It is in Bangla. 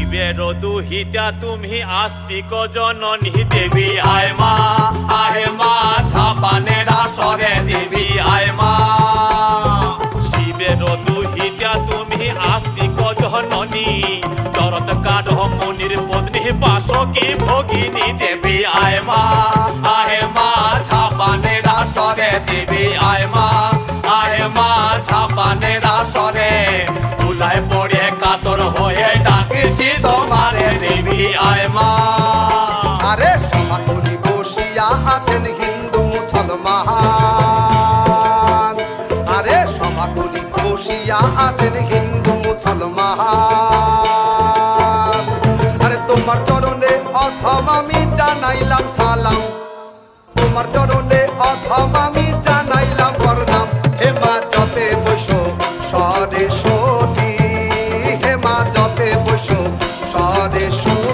শিবের দুহিতা তুমি আস্তিক জননী দেবী আয় মা ঝাপানের আসরে দেবী আয় মা। শিবের দুহিতা তুমি আস্তিক জননী চরত কাঠ মুনির পত্নী বাসকি ভগিনী দেবী আয় মা ঝাপানের আসরে দেবী আয় মা ঝাপানের আসরে তুলায় পড়ে কাতর হয়ে ডাকেছি তোমারে দেবী আয় মা। আরে সমাকুলি বসিয়া আছেন হিন্দু মুসলমান, আরে সমাকুলি বসিয়া আছেন হিন্দু মুসলমান। আরে তোমার চরণে অথম আমি জানাইলাম সালাম, তোমার চরণে অথম আমি জানাইলাম প্রণাম। হে মা যতে বসো সরেশ্বতী, হে মা যতে বসো সরেশ্বতী।